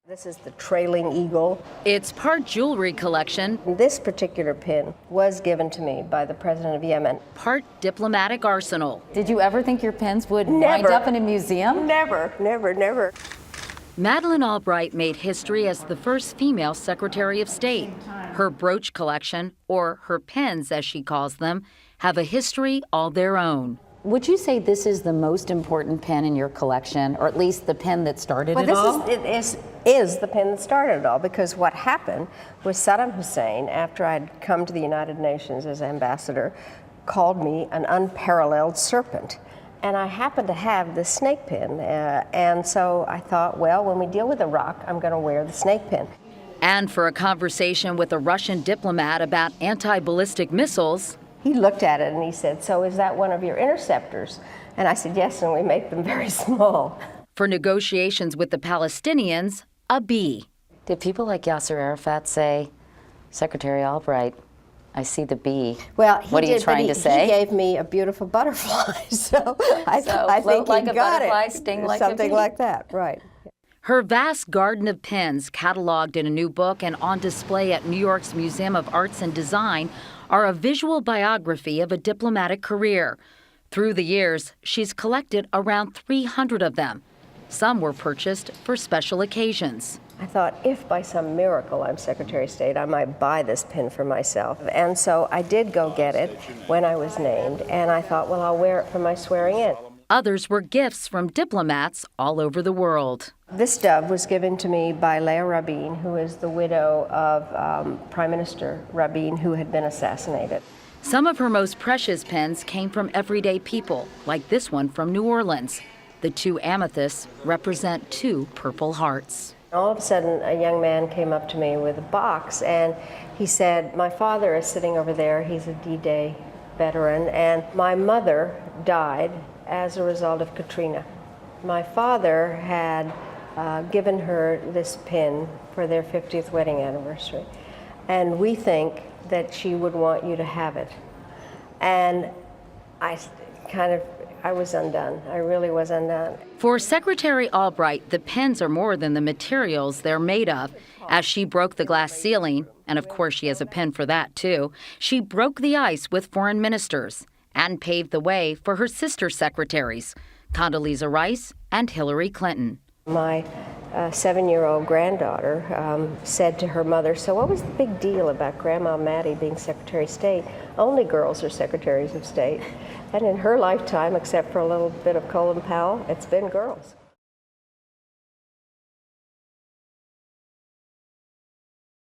This is the trailing eagle. It's part jewelry collection. This particular pin was given to me by the president of Yemen. Part diplomatic arsenal. Did you ever think your pins would wind up in a museum? Never, never, never. Madeline Albright made history as the first female Secretary of State. Her brooch collection, or her pins as she calls them, have a history all their own. Would you say this is the most important pin in your collection, or at least the pin that started it all? This is the pin that started it all, because what happened was Saddam Hussein, after I'd come to the United Nations as ambassador, called me an unparalleled serpent. And I happened to have this snake pin, and so I thought, well, when we deal with Iraq, I'm going to wear the snake pin. And for a conversation with a Russian diplomat about anti-ballistic missiles, he looked at it and he said, "So is that one of your interceptors?" And I said, "Yes, and we make them very small." For negotiations with the Palestinians, a bee. Did people like Yasser Arafat say, "Secretary Albright, I see the bee"? Well, what are you trying to say? He gave me a beautiful butterfly, so I think like he a got butterfly, it. sting like Something a bee. like that, right. Her vast garden of pins, cataloged in a new book and on display at New York's Museum of Arts and Design, are a visual biography of a diplomatic career. Through the years, she's collected around 300 of them. Some were purchased for special occasions. I thought, if by some miracle I'm Secretary of State, I might buy this pin for myself. And so I did go get it when I was named, and I thought, well, I'll wear it for my swearing in. Others were gifts from diplomats all over the world. This dove was given to me by Leah Rabin, who is the widow of Prime Minister Rabin, who had been assassinated. Some of her most precious pins came from everyday people, like this one from New Orleans. The two amethysts represent two Purple Hearts. All of a sudden, a young man came up to me with a box, and he said, "My father is sitting over there. He's a D-Day veteran, and my mother died as a result of Katrina. My father had given her this pin for their 50th wedding anniversary, and we think that she would want you to have it." And I was undone. I really was undone. For Secretary Albright, the pins are more than the materials they're made of. As she broke the glass ceiling, and of course she has a pin for that too, she broke the ice with foreign ministers and paved the way for her sister secretaries, Condoleezza Rice and Hillary Clinton. My 7-year-old granddaughter said to her mother, "So what was the big deal about Grandma Maddie being Secretary of State? Only girls are Secretaries of State." And in her lifetime, except for a little bit of Colin Powell, it's been girls.